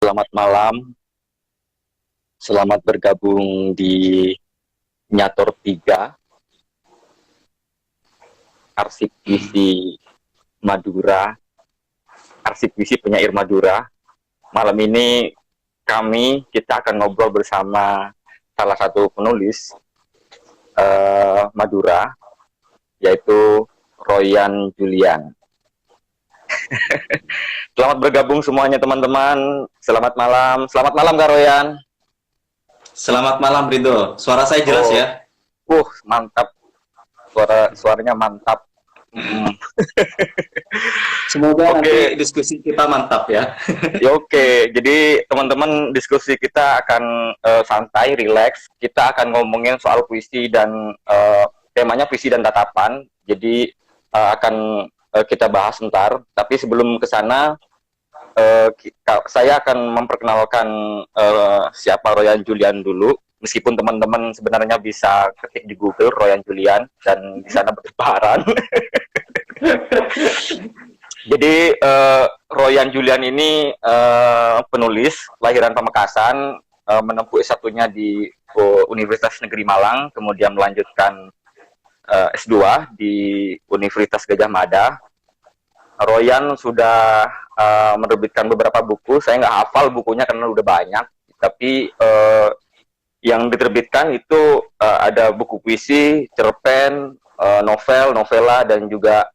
Selamat malam, selamat bergabung di Nyator 3, Arsip Puisi Madura, Arsip Puisi Penyair Madura. Malam ini kita akan ngobrol bersama salah satu penulis Madura, yaitu Royan Julian. Selamat bergabung semuanya teman-teman. Selamat malam Kak Royan. Selamat malam Ridho. Suara saya jelas ya? Mantap. Suaranya mantap. Semoga nanti diskusi kita mantap ya. Oke, jadi teman-teman diskusi kita akan santai, rileks. Kita akan ngomongin soal puisi dan temanya puisi dan tatapan. Jadi akan kita bahas sebentar. Tapi sebelum ke sana, saya akan memperkenalkan siapa Royan Julian dulu. Meskipun teman-teman sebenarnya bisa ketik di Google Royan Julian dan di sana bertebaran. Jadi Royan Julian ini penulis lahiran Pamekasan, menempuh S1-nya di Universitas Negeri Malang, kemudian melanjutkan S2 di Universitas Gadjah Mada. Royan sudah menerbitkan beberapa buku. Saya nggak hafal bukunya karena udah banyak, tapi yang diterbitkan itu ada buku puisi, cerpen, novel, novela, dan juga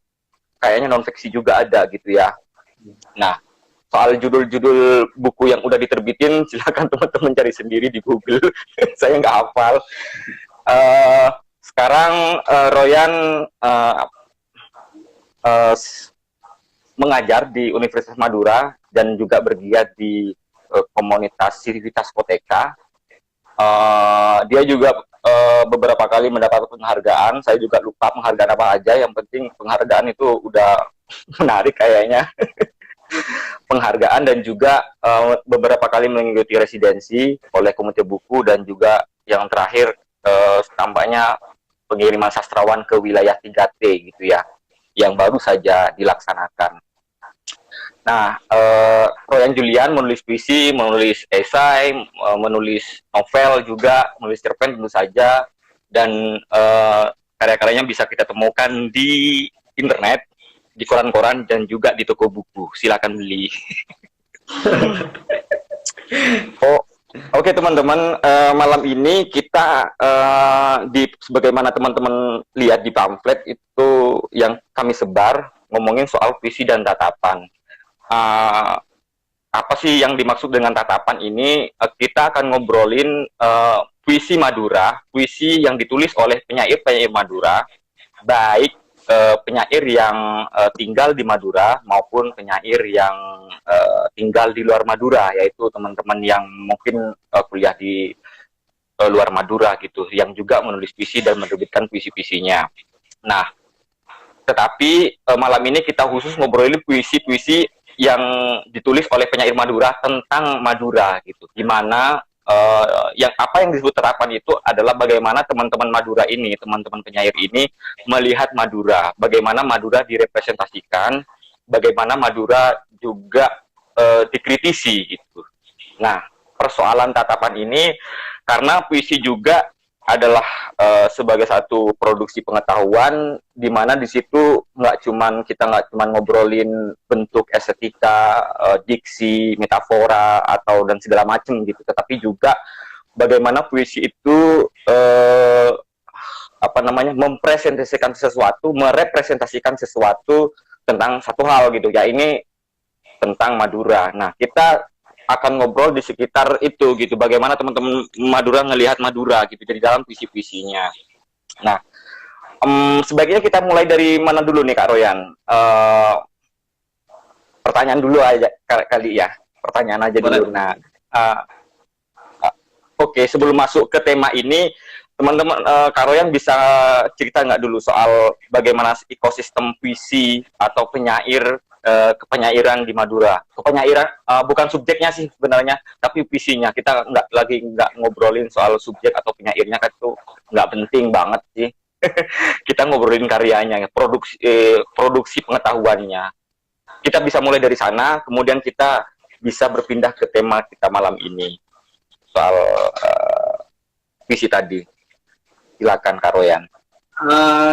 kayaknya non-fiksi juga ada gitu ya. Nah, soal judul-judul buku yang udah diterbitin, silakan teman-teman cari sendiri di Google. Saya nggak hafal. Sekarang Royan mengajar di Universitas Madura dan juga bergiat di komunitas Civitas Koteka. Dia juga beberapa kali mendapat penghargaan. Saya juga lupa penghargaan apa aja. Yang penting penghargaan itu udah menarik kayaknya. Penghargaan dan juga beberapa kali mengikuti residensi oleh Komite Buku dan juga yang terakhir tampaknya pengiriman sastrawan ke wilayah 3T gitu ya, yang baru saja dilaksanakan. Nah, Royan Julian menulis puisi, menulis esai, menulis novel juga, menulis cerpen tentu saja, dan karya-karyanya bisa kita temukan di internet, di koran-koran, dan juga di toko buku. Silakan beli. Oke teman-teman, malam ini kita sebagaimana teman-teman lihat di pamflet itu yang kami sebar, ngomongin soal puisi dan tatapan. Apa sih yang dimaksud dengan tatapan ini? Kita akan ngobrolin puisi Madura, puisi yang ditulis oleh penyair-penyair Madura, baik penyair yang tinggal di Madura maupun penyair yang tinggal di luar Madura, yaitu teman-teman yang mungkin kuliah di luar Madura gitu, yang juga menulis puisi dan menerbitkan puisi-puisinya. Nah, tetapi malam ini kita khusus ngobrolin puisi-puisi yang ditulis oleh penyair Madura tentang Madura gitu. Gimana apa yang disebut terapan itu adalah bagaimana teman-teman Madura ini, teman-teman penyair ini melihat Madura, bagaimana Madura direpresentasikan, bagaimana Madura juga dikritisi gitu. Nah, persoalan tatapan ini karena puisi juga adalah sebagai satu produksi pengetahuan, di mana di situ kita nggak cuman ngobrolin bentuk estetika, diksi, metafora atau dan segala macam gitu, tetapi juga bagaimana puisi itu merepresentasikan sesuatu tentang satu hal gitu ya, ini tentang Madura. Nah, kita akan ngobrol di sekitar itu gitu, bagaimana teman-teman Madura ngelihat Madura gitu dari dalam puisi-puisinya. Nah, sebaiknya kita mulai dari mana dulu nih Kak Royan? Pertanyaan dulu aja kali ya, pertanyaan aja dulu. Nah, oke, sebelum masuk ke tema ini, teman-teman Kak Royan bisa cerita nggak dulu soal bagaimana ekosistem puisi atau kepenyairan di Madura. Kepenyairan bukan subjeknya sih sebenarnya, tapi puisinya. Kita nggak ngobrolin soal subjek atau penyairnya, kan itu nggak penting banget sih. Kita ngobrolin karyanya, produksi pengetahuannya. Kita bisa mulai dari sana, kemudian kita bisa berpindah ke tema kita malam ini soal puisi tadi. Silakan Kak Royan.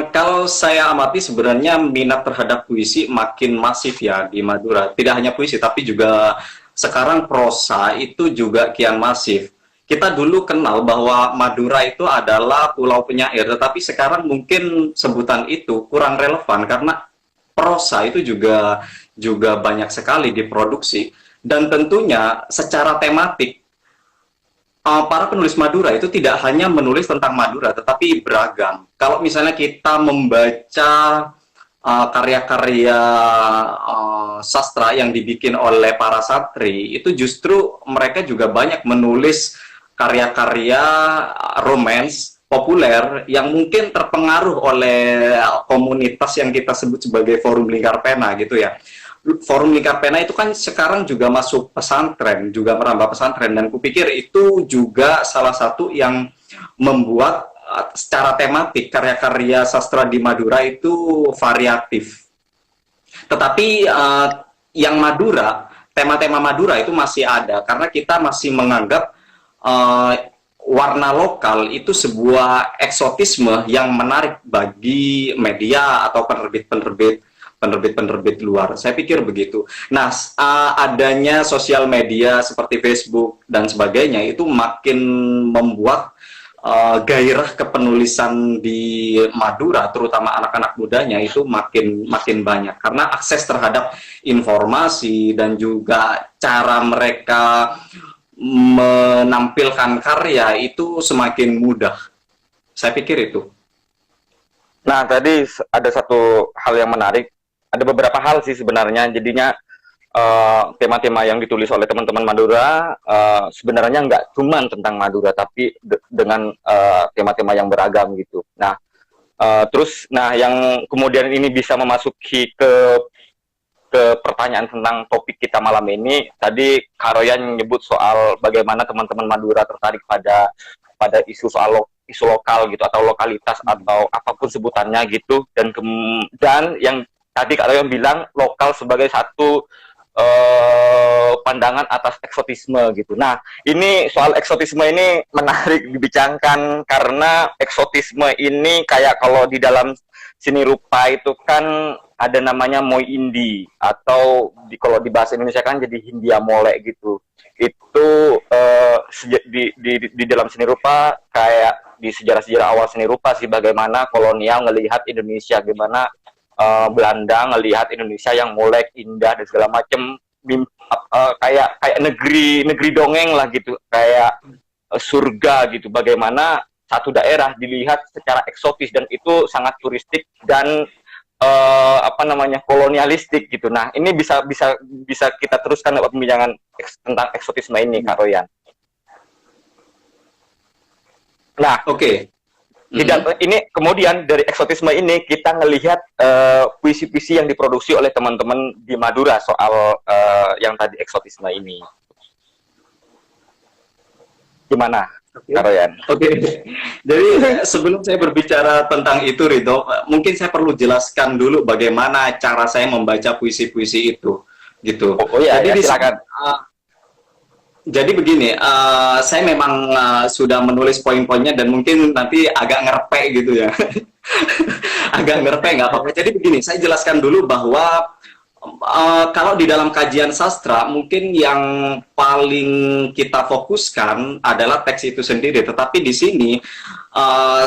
Kalau saya amati sebenarnya minat terhadap puisi makin masif ya di Madura. Tidak hanya puisi, tapi juga sekarang prosa itu juga kian masif. Kita dulu kenal bahwa Madura itu adalah pulau penyair, tetapi sekarang mungkin sebutan itu kurang relevan karena prosa itu juga banyak sekali diproduksi. Dan tentunya secara tematik para penulis Madura itu tidak hanya menulis tentang Madura, tetapi beragam. Kalau misalnya kita membaca karya-karya sastra yang dibikin oleh para satri, itu justru mereka juga banyak menulis karya-karya romance populer yang mungkin terpengaruh oleh komunitas yang kita sebut sebagai forum lingkar pena gitu ya. Forum Lingkar Pena itu kan sekarang juga masuk pesantren, juga merambah pesantren, dan kupikir itu juga salah satu yang membuat secara tematik karya-karya sastra di Madura itu variatif. Tetapi yang Madura, tema-tema Madura itu masih ada, karena kita masih menganggap warna lokal itu sebuah eksotisme yang menarik bagi media atau penerbit-penerbit luar. Saya pikir begitu. Nah, adanya sosial media seperti Facebook dan sebagainya itu makin membuat gairah kepenulisan di Madura, terutama anak-anak mudanya itu makin banyak karena akses terhadap informasi dan juga cara mereka menampilkan karya itu semakin mudah. Saya pikir itu. Nah, tadi ada satu hal yang menarik. Ada beberapa hal sih sebenarnya, jadinya tema-tema yang ditulis oleh teman-teman Madura sebenarnya nggak cuma tentang Madura, tapi dengan tema-tema yang beragam gitu. Nah, terus, yang kemudian ini bisa memasuki ke pertanyaan tentang topik kita malam ini. Tadi Kak Royan menyebut soal bagaimana teman-teman Madura tertarik pada isu soal isu lokal gitu, atau lokalitas atau apapun sebutannya gitu, dan yang tadi Kak Royan bilang lokal sebagai satu pandangan atas eksotisme gitu. Nah, ini soal eksotisme ini menarik dibicarakan karena eksotisme ini kayak kalau di dalam seni rupa itu kan ada namanya moi indi, atau kalau di bahasa Indonesia kan jadi Hindia Mole gitu. Itu di dalam seni rupa kayak di sejarah-sejarah awal seni rupa sih, bagaimana kolonial ngelihat Indonesia, gimana Belanda ngelihat Indonesia yang molek, indah dan segala macam, kayak negeri dongeng lah gitu, kayak surga gitu. Bagaimana satu daerah dilihat secara eksotis dan itu sangat turistik dan kolonialistik gitu. Nah, ini bisa kita teruskan lewat pembicaraan tentang eksotisme ini, Kak Royan. Nah, oke. Ini kemudian dari eksotisme ini kita ngelihat puisi-puisi yang diproduksi oleh teman-teman di Madura soal yang tadi eksotisme ini. Gimana, Kak Royan? Oke. Jadi sebelum saya berbicara tentang itu, Ridho, mungkin saya perlu jelaskan dulu bagaimana cara saya membaca puisi-puisi itu, gitu. Oh iya, jadi silakan. Jadi begini, saya memang sudah menulis poin-poinnya dan mungkin nanti agak ngerpe gitu ya. Agak ngerpe, nggak apa-apa. Jadi begini, saya jelaskan dulu bahwa kalau di dalam kajian sastra, mungkin yang paling kita fokuskan adalah teks itu sendiri. Tetapi di sini,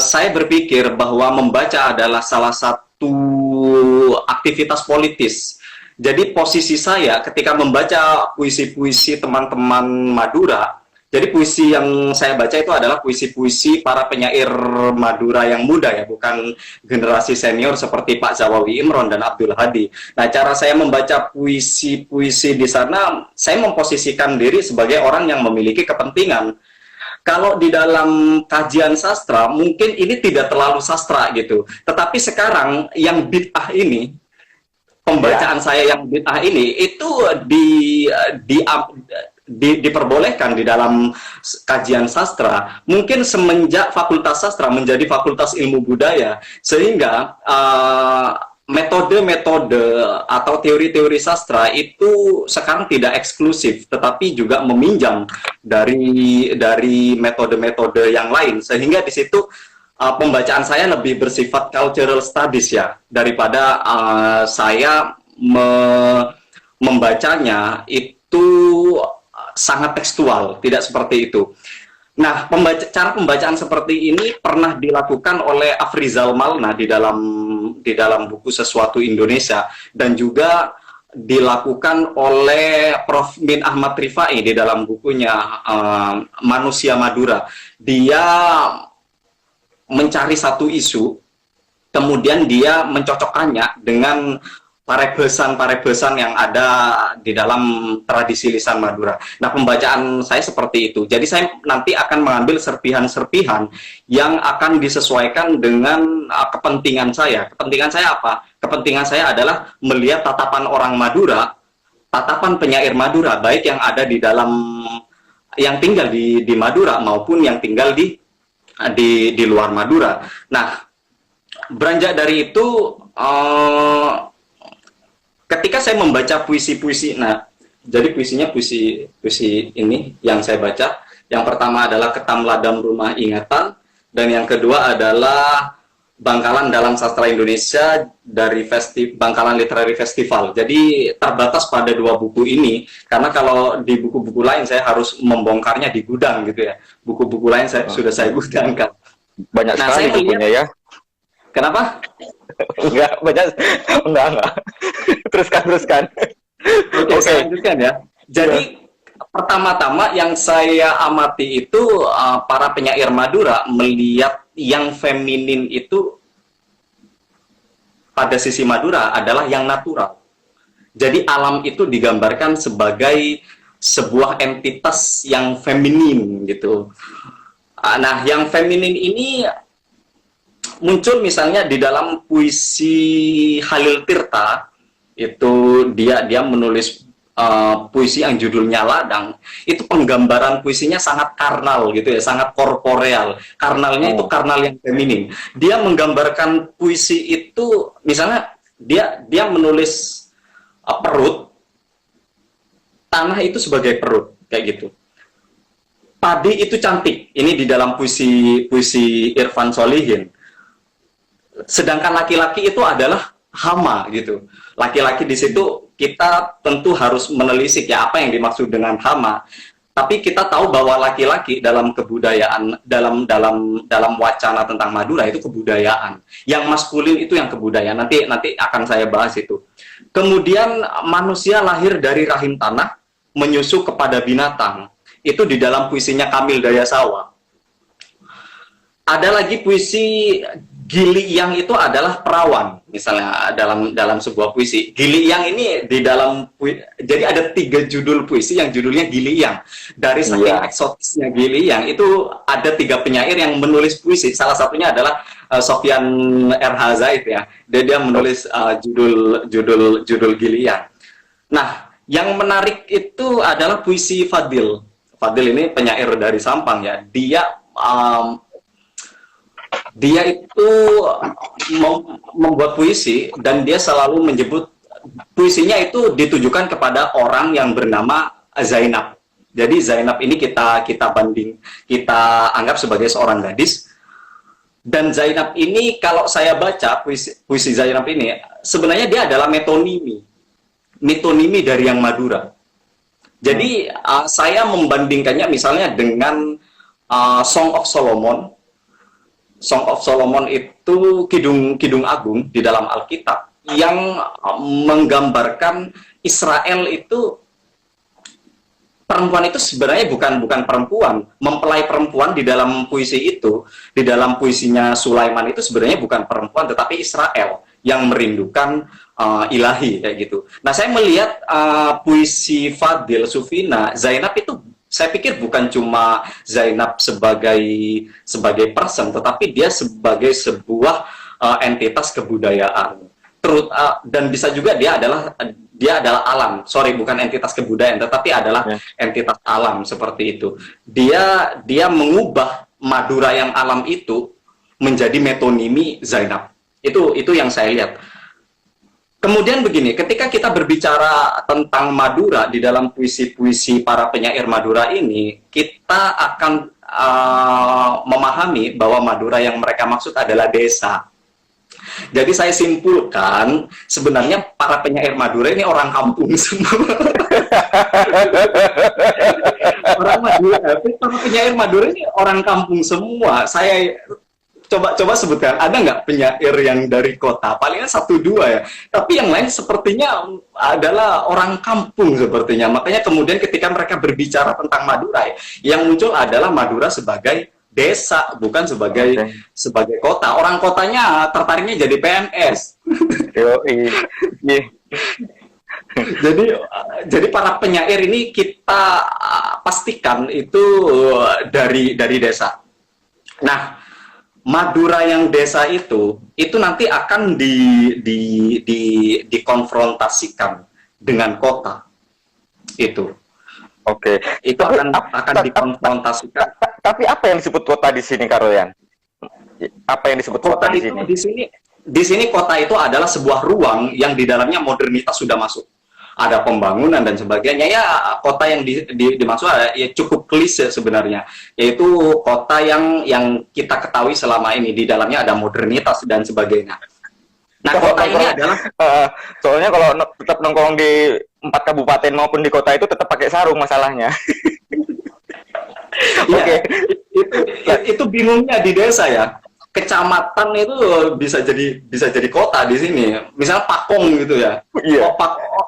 saya berpikir bahwa membaca adalah salah satu aktivitas politis. Jadi posisi saya ketika membaca puisi-puisi teman-teman Madura, jadi puisi yang saya baca itu adalah puisi-puisi para penyair Madura yang muda ya, bukan generasi senior seperti Pak Zawawi Imron dan Abdul Hadi. Nah, cara saya membaca puisi-puisi di sana, saya memposisikan diri sebagai orang yang memiliki kepentingan. Kalau di dalam kajian sastra, mungkin ini tidak terlalu sastra gitu. Tetapi sekarang yang bid'ah ini, pembacaan saya yang bid'ah ini itu diperbolehkan di dalam kajian sastra mungkin semenjak Fakultas Sastra menjadi Fakultas Ilmu Budaya, sehingga metode-metode atau teori-teori sastra itu sekarang tidak eksklusif, tetapi juga meminjam dari metode-metode yang lain, sehingga di situ pembacaan saya lebih bersifat cultural studies ya, daripada saya membacanya itu sangat tekstual, tidak seperti itu. Nah, cara pembacaan seperti ini pernah dilakukan oleh Afrizal Malna di dalam buku Sesuatu Indonesia, dan juga dilakukan oleh Prof. Min Ahmad Rifai di dalam bukunya Manusia Madura. Dia mencari satu isu, kemudian dia mencocokkannya dengan parebesan yang ada di dalam tradisi lisan Madura. Nah, pembacaan saya seperti itu. Jadi saya nanti akan mengambil serpihan-serpihan yang akan disesuaikan dengan kepentingan saya. Kepentingan saya apa? Kepentingan saya adalah melihat tatapan orang Madura, tatapan penyair Madura, baik yang ada di dalam, yang tinggal di Madura maupun yang tinggal di luar Madura. Nah, beranjak dari itu, ketika saya membaca puisi-puisi, nah, jadi puisinya puisi ini yang saya baca. Yang pertama adalah Ketam Ladam Rumah Ingatan, dan yang kedua adalah Bangkalan Dalam Sastra Indonesia dari Bangkalan Literary Festival. Jadi terbatas pada dua buku ini, karena kalau di buku-buku lain saya harus membongkarnya di gudang gitu ya. Buku-buku lain sudah saya gudangkan. Banyak sekali bukunya ya. Kenapa? Enggak, enggak. Teruskan. Oke, saya lanjutkan ya. Jadi pertama-tama yang saya amati itu para penyair Madura melihat yang feminin itu pada sisi Madura adalah yang natural. Jadi alam itu digambarkan sebagai sebuah entitas yang feminin gitu. Nah, yang feminin ini muncul misalnya di dalam puisi Halil Tirta. Itu dia menulis puisi yang judulnya Ladang. Itu penggambaran puisinya sangat karnal gitu ya, sangat korporeal. Karnalnya itu karnal yang feminin. Dia menggambarkan puisi itu, misalnya dia menulis perut, tanah itu sebagai perut, kayak gitu. Padi itu cantik. Ini di dalam puisi Irfan Solihin. Sedangkan laki-laki itu adalah hama gitu. Laki-laki di situ kita tentu harus menelisik ya apa yang dimaksud dengan hama. Tapi kita tahu bahwa laki-laki dalam kebudayaan, dalam wacana tentang Madura itu kebudayaan. Yang maskulin itu yang kebudayaan. Nanti akan saya bahas itu. Kemudian manusia lahir dari rahim tanah, menyusu kepada binatang. Itu di dalam puisinya Kamil Dayasawa. Ada lagi puisi Gili Yang, itu adalah perawan, misalnya dalam sebuah puisi. Gili Yang ini jadi ada 3 judul puisi yang judulnya Gili Yang. Dari saking eksotisnya Gili Yang, itu ada 3 penyair yang menulis puisi. Salah satunya adalah Sofyan R. Zaid ya. Dia menulis judul Gili Yang. Nah, yang menarik itu adalah puisi Fadil. Fadil ini penyair dari Sampang ya. Dia itu membuat puisi, dan dia selalu menyebut puisinya itu ditujukan kepada orang yang bernama Zainab. Jadi Zainab ini kita anggap sebagai seorang gadis. Dan Zainab ini, kalau saya baca puisi Zainab ini, sebenarnya dia adalah metonimi dari yang Madura. Jadi saya membandingkannya misalnya dengan Song of Solomon. Song of Solomon itu Kidung Agung di dalam Alkitab yang menggambarkan Israel itu, perempuan itu sebenarnya bukan perempuan. Mempelai perempuan di dalam puisi itu, di dalam puisinya Sulaiman itu sebenarnya bukan perempuan, tetapi Israel yang merindukan ilahi kayak gitu. Nah, saya melihat puisi Fadil, Sufina, Zainab itu, saya pikir bukan cuma Zainab sebagai person, tetapi dia sebagai sebuah entitas kebudayaan. Dan bisa juga dia adalah alam. Sorry, bukan entitas kebudayaan, tetapi adalah entitas alam seperti itu. Dia mengubah Madura yang alam itu menjadi metonimi Zainab. Itu yang saya lihat. Kemudian begini, ketika kita berbicara tentang Madura di dalam puisi-puisi para penyair Madura ini, kita akan memahami bahwa Madura yang mereka maksud adalah desa. Jadi saya simpulkan, sebenarnya para penyair Madura ini orang kampung semua. Orang Madura, para penyair Madura ini orang kampung semua. Saya coba sebutkan, ada nggak penyair yang dari kota? Palingan 1-2 ya. Tapi yang lain sepertinya adalah orang kampung sepertinya. Makanya kemudian ketika mereka berbicara tentang Madura, yang muncul adalah Madura sebagai desa, bukan sebagai kota. Orang kotanya tertariknya jadi PNS. Jadi para penyair ini kita pastikan itu dari desa. Nah, Madura yang desa itu nanti akan dikonfrontasikan dengan kota itu. Oke, itu akan dikonfrontasikan. Tapi apa yang disebut kota di sini, Karoyan? Apa yang disebut kota di sini? Di sini kota itu adalah sebuah ruang yang di dalamnya modernitas sudah masuk. Ada pembangunan dan sebagainya. Ya, kota yang dimaksud ya cukup klise sebenarnya, yaitu kota yang kita ketahui selama ini di dalamnya ada modernitas dan sebagainya. Nah, kota ini adalah soalnya kalau tetap nongkrong di 4 kabupaten maupun di kota itu tetap pakai sarung masalahnya. Oke. Itu bingungnya di desa ya. Kecamatan itu bisa jadi kota di sini. Misalnya Pakong gitu ya. Yeah.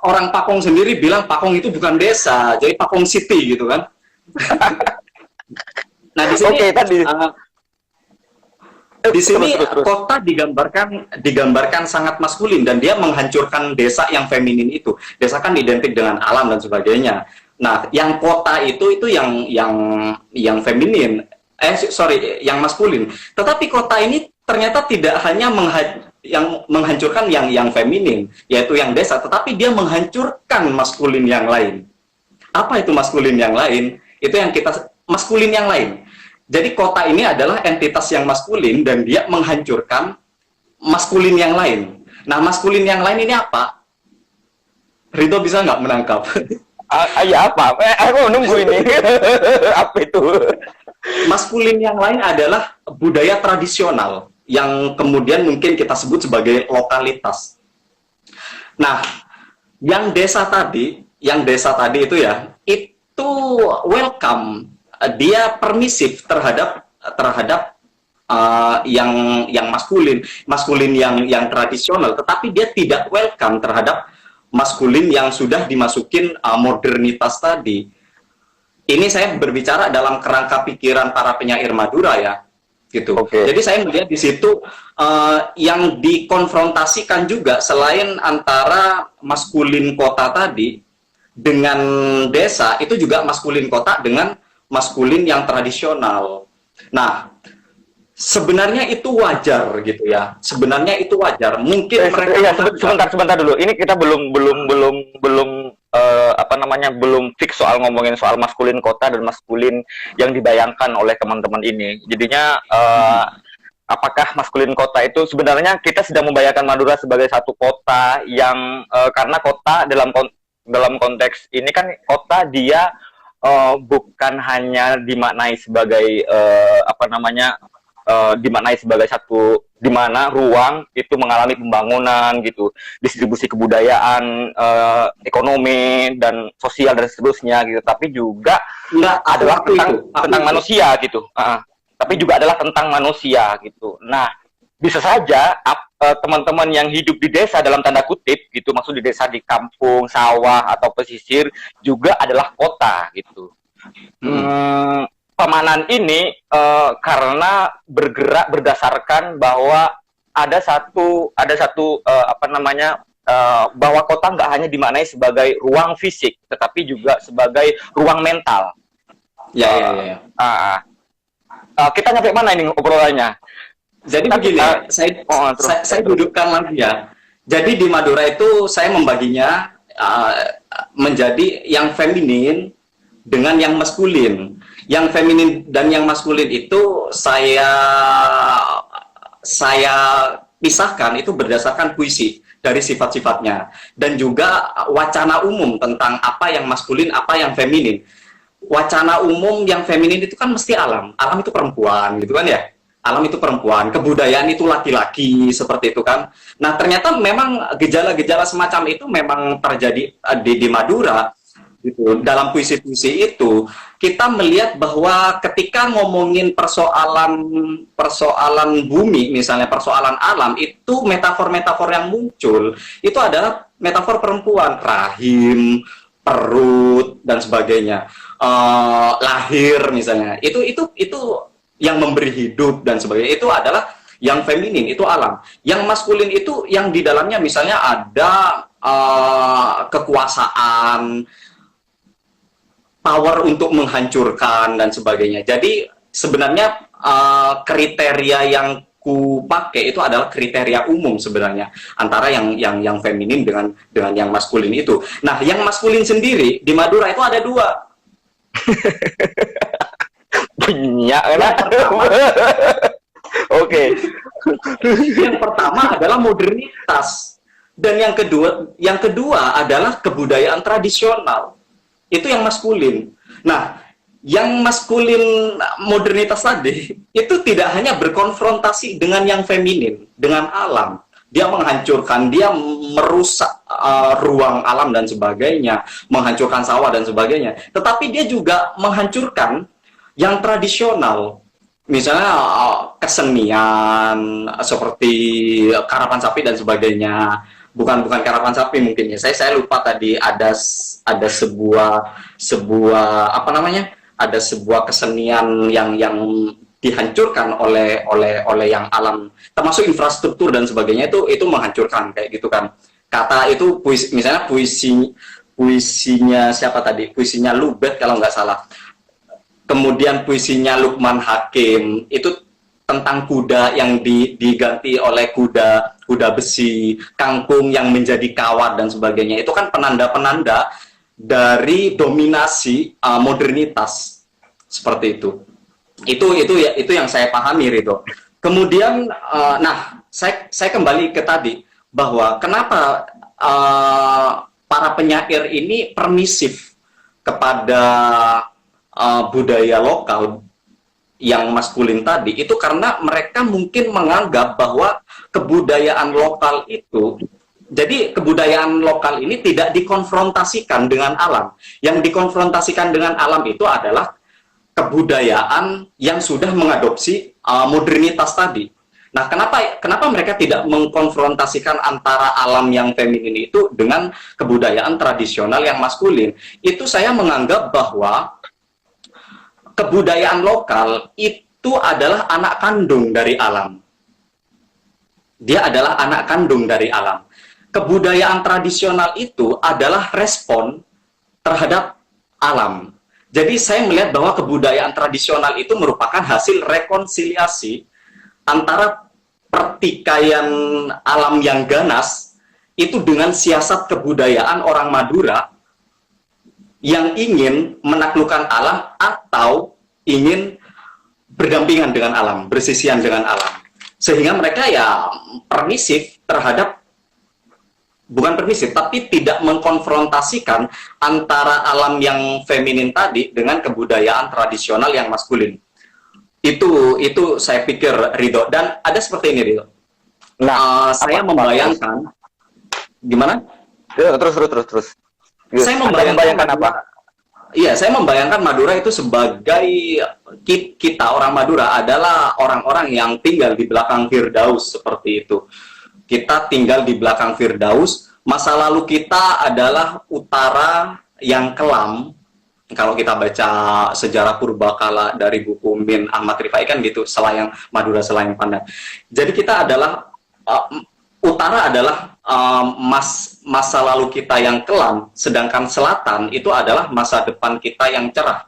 Orang Pakong sendiri bilang Pakong itu bukan desa, jadi Pakong City gitu kan. Nah, di sini di sini terus. Kota digambarkan sangat maskulin dan dia menghancurkan desa yang feminin itu. Desa kan identik dengan alam dan sebagainya. Nah, yang kota itu yang feminin. Yang maskulin. Tetapi kota ini ternyata tidak hanya menghancurkan yang feminin, yaitu yang desa, tetapi dia menghancurkan maskulin yang lain. Apa itu maskulin yang lain? Itu yang kita maskulin yang lain. Jadi kota ini adalah entitas yang maskulin dan dia menghancurkan maskulin yang lain. Nah, maskulin yang lain ini apa? Ridho bisa nggak menangkap? Ya apa? Aku nunggu ini. Apa itu? Maskulin yang lain adalah budaya tradisional yang kemudian mungkin kita sebut sebagai lokalitas. Nah, yang desa tadi itu ya, itu welcome, dia permisif terhadap yang maskulin yang tradisional, tetapi dia tidak welcome terhadap maskulin yang sudah dimasukin modernitas tadi. Ini saya berbicara dalam kerangka pikiran para penyair Madura ya, gitu. Okay. Jadi saya melihat di situ yang dikonfrontasikan juga selain antara maskulin kota tadi dengan desa, itu juga maskulin kota dengan maskulin yang tradisional. Nah, sebenarnya itu wajar gitu ya. Sebenarnya itu wajar. Mungkin mereka sebentar dulu. Ini kita belum belum fix soal ngomongin soal maskulin kota dan maskulin yang dibayangkan oleh teman-teman ini. Jadinya apakah maskulin kota itu sebenarnya kita sedang membayangkan Madura sebagai satu kota yang karena kota dalam konteks ini kan kota dia bukan hanya dimaknai sebagai dimaknai sebagai satu di mana ruang itu mengalami pembangunan gitu, distribusi kebudayaan, ekonomi dan sosial dan seterusnya gitu, tapi juga adalah tentang manusia gitu. Tapi juga adalah tentang manusia gitu. Nah, bisa saja teman-teman yang hidup di desa dalam tanda kutip gitu, maksud di desa di kampung, sawah atau pesisir juga adalah kota gitu. Pemanan ini karena bergerak berdasarkan bahwa ada satu bahwa kota nggak hanya dimaknai sebagai ruang fisik, tetapi juga sebagai ruang mental. Kita nyampe mana ini obrolannya? Jadi begini, saya dudukkan lagi ya. Jadi di Madura itu saya membaginya menjadi yang feminin dengan yang maskulin. Yang feminin dan yang maskulin itu saya pisahkan itu berdasarkan puisi. dari sifat-sifatnya, dan juga wacana umum tentang apa yang maskulin, apa yang feminin. Wacana umum yang feminin itu kan mesti alam, alam itu perempuan gitu kan ya, alam itu perempuan, kebudayaan itu laki-laki, seperti itu kan. Nah ternyata memang gejala-gejala semacam itu memang terjadi di Madura gitu. Dalam puisi-puisi itu kita melihat bahwa ketika ngomongin persoalan bumi, misalnya persoalan alam, itu metafor-metafor yang muncul itu adalah metafor perempuan, rahim, perut dan sebagainya, lahir misalnya, itu yang memberi hidup dan sebagainya, itu adalah yang feminin, itu alam. Yang maskulin itu yang di dalamnya misalnya ada kekuasaan, power untuk menghancurkan dan sebagainya. Jadi sebenarnya kriteria yang ku pakai itu adalah kriteria umum sebenarnya antara yang feminin dengan yang maskulin itu. Nah, yang maskulin sendiri di Madura itu ada dua. Punya Yang pertama, Oke. yang pertama adalah modernitas, dan yang kedua adalah kebudayaan tradisional. Itu yang maskulin. Nah, yang maskulin modernitas tadi itu tidak hanya berkonfrontasi dengan yang feminin, dengan alam. Dia menghancurkan, dia merusak ruang alam dan sebagainya, menghancurkan sawah dan sebagainya. Tetapi dia juga menghancurkan yang tradisional. Misalnya kesenian seperti karapan sapi dan sebagainya. Bukan karapan sapi mungkin ya. Saya lupa tadi ada sebuah apa namanya? Ada sebuah kesenian yang dihancurkan oleh yang alam, termasuk infrastruktur dan sebagainya, itu menghancurkan kayak gitu kan. Kata itu puisi, misalnya puisinya siapa tadi? Puisinya Lubet kalau nggak salah. Kemudian puisinya Lukman Hakim itu tentang kuda yang diganti oleh kuda besi, kangkung yang menjadi kawat dan sebagainya. Itu kan penanda-penanda dari dominasi modernitas seperti itu. Itu yang saya pahami, Ridho. Kemudian, nah saya kembali ke tadi bahwa kenapa para penyair ini permisif kepada budaya lokal yang maskulin tadi, itu karena mereka mungkin menganggap bahwa kebudayaan lokal itu, jadi kebudayaan lokal ini tidak dikonfrontasikan dengan alam. Yang dikonfrontasikan dengan alam itu adalah kebudayaan yang sudah mengadopsi modernitas tadi. Nah, kenapa mereka tidak mengkonfrontasikan antara alam yang feminin itu dengan kebudayaan tradisional yang maskulin? Itu saya menganggap bahwa kebudayaan lokal itu adalah anak kandung dari alam. Dia adalah anak kandung dari alam. Kebudayaan tradisional itu adalah respon terhadap alam. Jadi saya melihat bahwa kebudayaan tradisional itu merupakan hasil rekonsiliasi antara pertikaian alam yang ganas itu dengan siasat kebudayaan orang Madura yang ingin menaklukkan alam atau ingin berdampingan dengan alam, bersisian dengan alam. Sehingga mereka ya permisif terhadap, bukan permisif, tapi tidak mengkonfrontasikan antara alam yang feminin tadi dengan kebudayaan tradisional yang maskulin. Itu saya pikir, Ridho. Dan ada seperti ini, Ridho. Nah, saya membayangkan, gimana? Ya, terus. Saya membayangkan apa? Iya, saya membayangkan Madura itu sebagai kita orang Madura adalah orang-orang yang tinggal di belakang Firdaus, seperti itu. Kita tinggal di belakang Firdaus. Masa lalu kita adalah utara yang kelam. Kalau kita baca sejarah purbakala dari buku Min Ahmad Rifai kan gitu, Selayang Madura Selayang Pandan. Jadi kita adalah utara adalah masa lalu kita yang kelam, sedangkan selatan itu adalah masa depan kita yang cerah.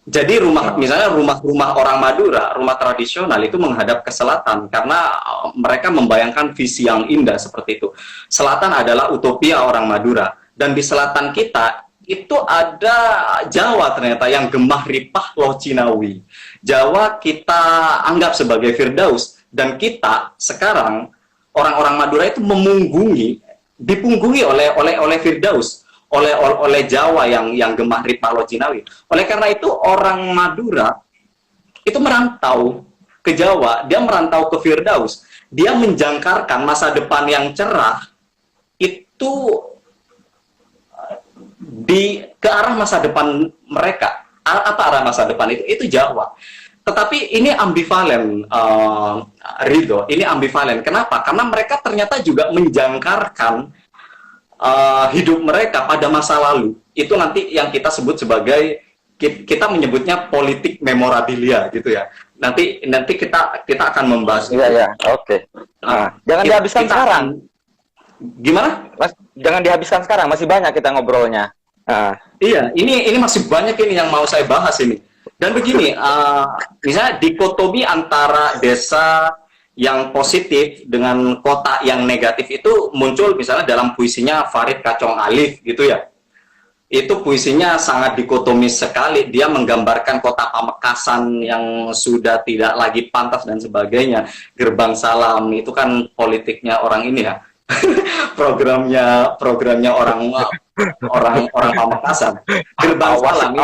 Jadi misalnya rumah-rumah orang Madura, rumah tradisional itu menghadap ke selatan karena mereka membayangkan visi yang indah seperti itu. Selatan adalah utopia orang Madura, dan di selatan kita itu ada Jawa ternyata yang gemah ripah loh Cinawi. Jawa kita anggap sebagai Firdaus, dan kita sekarang orang-orang Madura itu dipunggungi oleh Firdaus, oleh Jawa yang gemah ritma Lojinawi. Oleh karena itu orang Madura itu merantau ke Jawa, dia merantau ke Firdaus, dia menjangkarkan masa depan yang cerah itu ke arah masa depan mereka. Apa arah masa depan itu? Itu Jawa. Tetapi ini ambivalen, Ridho. Ini ambivalen. Kenapa? Karena mereka ternyata juga menjangkarkan hidup mereka pada masa lalu. Itu nanti yang kita sebut sebagai, kita menyebutnya politik memorabilia gitu ya. Nanti kita akan membahas. Iya, iya. Oke. Nah, jangan dihabiskan sekarang. Gimana? Mas, jangan dihabiskan sekarang, masih banyak kita ngobrolnya. Iya, ini masih banyak ini yang mau saya bahas ini. Dan begini, misalnya dikotomi antara desa yang positif dengan kota yang negatif itu muncul misalnya dalam puisinya Farid Kacong Alif gitu ya. Itu puisinya sangat dikotomis sekali. Dia menggambarkan kota Pamekasan yang sudah tidak lagi pantas dan sebagainya. Gerbang Salam itu kan politiknya orang ini ya. programnya orang Pamekasan. Gerbang Salam.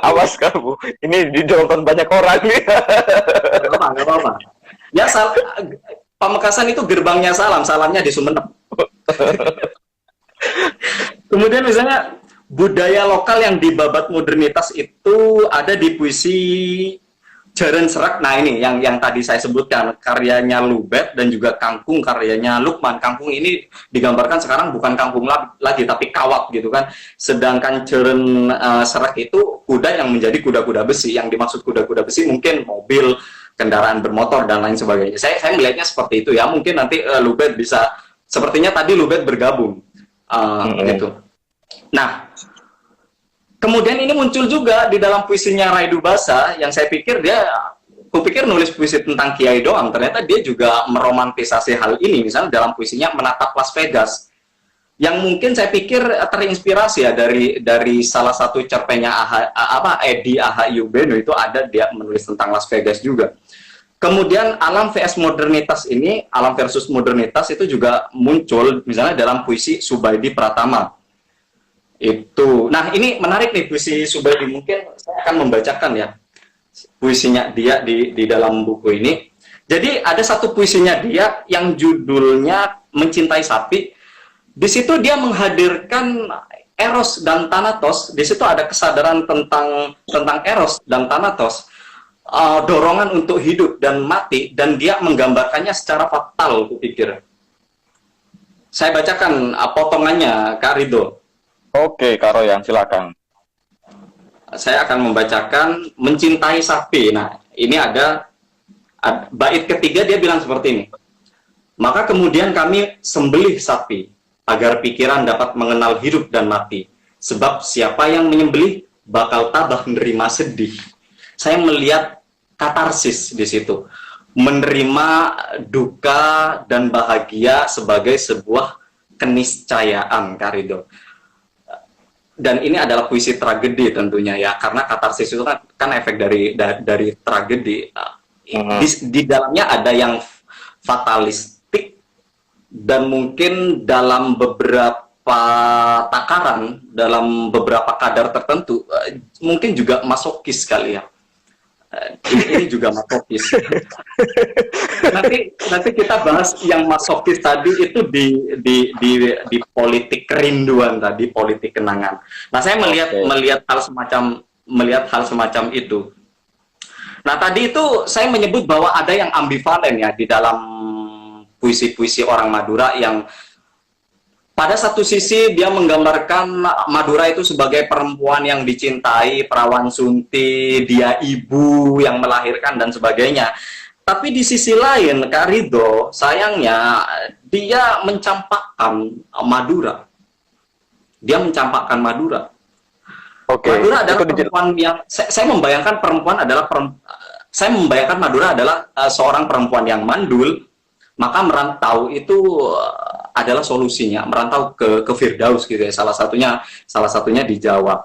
Awas kamu. Ini ditonton banyak orang nih. Nggak apa-apa. Ya, Pamekasan itu gerbangnya salamnya di Sumeneb. Kemudian misalnya budaya lokal yang dibabat modernitas itu ada di puisi Jaren Serak. Nah ini yang tadi saya sebutkan, karyanya Lubet dan juga Kangkung karyanya Lukman. Kangkung ini digambarkan sekarang bukan kangkung lagi tapi kawat gitu kan. Sedangkan Jaren Serak itu kuda yang menjadi kuda-kuda besi. Yang dimaksud kuda-kuda besi mungkin mobil, kendaraan bermotor dan lain sebagainya. Saya melihatnya seperti itu ya. Mungkin nanti Lubet bisa, sepertinya tadi Lubet bergabung gitu. Nah, kemudian ini muncul juga di dalam puisinya Raidu Basa yang saya pikir kupikir nulis puisi tentang Kiai doang. Ternyata dia juga meromantisasi hal ini. Misalnya dalam puisinya Menatap Las Vegas, yang mungkin saya pikir terinspirasi ya dari salah satu cerpennya Edi Ahayubeno itu ada dia menulis tentang Las Vegas juga. Kemudian alam vs modernitas ini, alam versus modernitas itu juga muncul misalnya dalam puisi Subaidi Pratama. Itu. Nah, ini menarik nih puisi Subaidi, mungkin saya akan membacakan ya puisinya dia di dalam buku ini. Jadi ada satu puisinya dia yang judulnya Mencintai Sapi. Di situ dia menghadirkan Eros dan Thanatos. Di situ ada kesadaran tentang Eros dan Thanatos. Dorongan untuk hidup dan mati, dan dia menggambarkannya secara fatal, kupikir. Saya bacakan potongannya, Kak Ridho. Oke, Kak Royan, silakan. Saya akan membacakan Mencintai Sapi. Nah, ini ada bait ketiga, dia bilang seperti ini. Maka kemudian kami sembelih sapi, agar pikiran dapat mengenal hidup dan mati. Sebab siapa yang menyembelih bakal tabah menerima sedih. Saya melihat katarsis di situ, menerima duka dan bahagia sebagai sebuah keniscayaan, Karido. Dan ini adalah puisi tragedi tentunya ya, karena katarsis itu kan efek dari tragedi. Di dalamnya ada yang fatalistik dan mungkin dalam beberapa takaran, dalam beberapa kadar tertentu, mungkin juga masokis kali ya. Ini juga masokis. nanti kita bahas yang masokis tadi itu di politik kerinduan tadi, politik kenangan. Nah, saya melihat hal semacam itu. Nah, tadi itu saya menyebut bahwa ada yang ambivalen ya di dalam puisi-puisi orang Madura, yang pada satu sisi dia menggambarkan Madura itu sebagai perempuan yang dicintai, perawan sunti, dia ibu yang melahirkan dan sebagainya. Tapi di sisi lain, Kak Ridho, sayangnya dia mencampakkan Madura. Dia mencampakkan Madura. Madura adalah perempuan yang saya membayangkan saya membayangkan Madura adalah seorang perempuan yang mandul, maka merantau itu adalah solusinya, merantau ke Firdaus gitu ya, salah satunya di Jawa.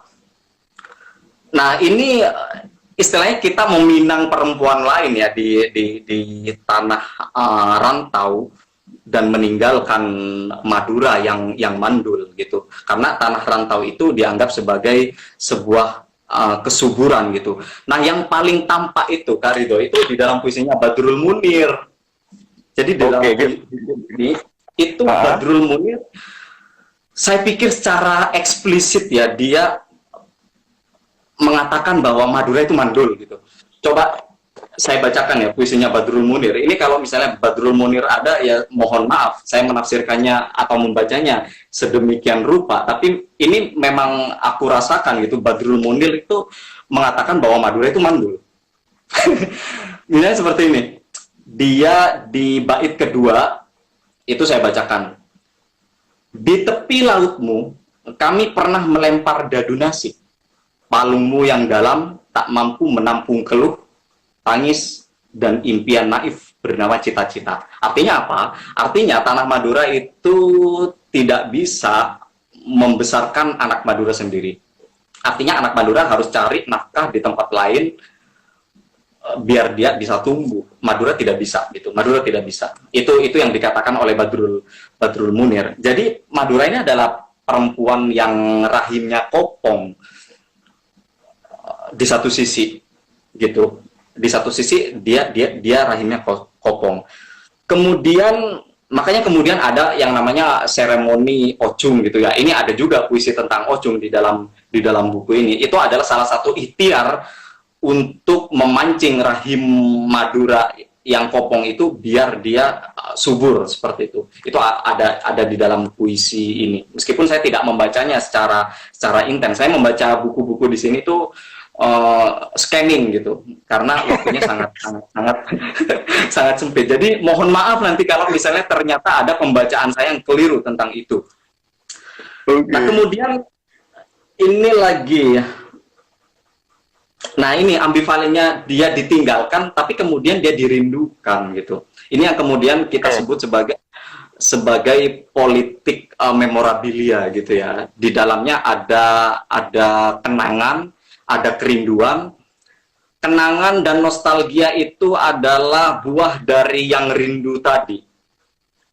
Nah, ini istilahnya kita meminang perempuan lain ya di tanah rantau dan meninggalkan Madura yang mandul gitu. Karena tanah rantau itu dianggap sebagai sebuah kesuburan gitu. Nah, yang paling tampak itu Kak Ridho itu di dalam puisinya Badrul Munir. Jadi di dalam ini itu Badrul Munir, saya pikir secara eksplisit ya dia mengatakan bahwa Madura itu mandul gitu. Coba saya bacakan ya puisinya Badrul Munir. Ini kalau misalnya Badrul Munir ada ya mohon maaf, saya menafsirkannya atau membacanya sedemikian rupa. Tapi ini memang aku rasakan gitu, Badrul Munir itu mengatakan bahwa Madura itu mandul. Misalnya seperti ini. Dia di bait kedua itu saya bacakan. Di tepi lautmu kami pernah melempar dadu nasi. Palungmu yang dalam tak mampu menampung keluh, tangis, dan impian naif bernama cita-cita. Artinya apa? Artinya tanah Madura itu tidak bisa membesarkan anak Madura sendiri. Artinya anak Madura harus cari nafkah di tempat lain biar dia bisa tumbuh. Madura tidak bisa gitu. Madura tidak bisa. Itu yang dikatakan oleh Badrul Munir. Jadi Madura ini adalah perempuan yang rahimnya kopong di satu sisi gitu. Di satu sisi dia rahimnya kopong. Kemudian makanya kemudian ada yang namanya seremoni ocung gitu ya. Ini ada juga puisi tentang ocung di dalam buku ini. Itu adalah salah satu ikhtiar untuk memancing rahim Madura yang kopong itu biar dia subur seperti itu. Itu ada di dalam puisi ini. Meskipun saya tidak membacanya secara intens, saya membaca buku-buku di sini tuh scanning gitu, karena waktunya sangat sempit. Jadi mohon maaf nanti kalau misalnya ternyata ada pembacaan saya yang keliru tentang itu. Okay. Nah kemudian ini lagi ya. Nah ini ambivalennya, dia ditinggalkan tapi kemudian dia dirindukan gitu. Ini yang kemudian kita sebut sebagai politik memorabilia gitu ya. Di dalamnya ada kenangan, ada kerinduan. Kenangan dan nostalgia itu adalah buah dari yang rindu tadi.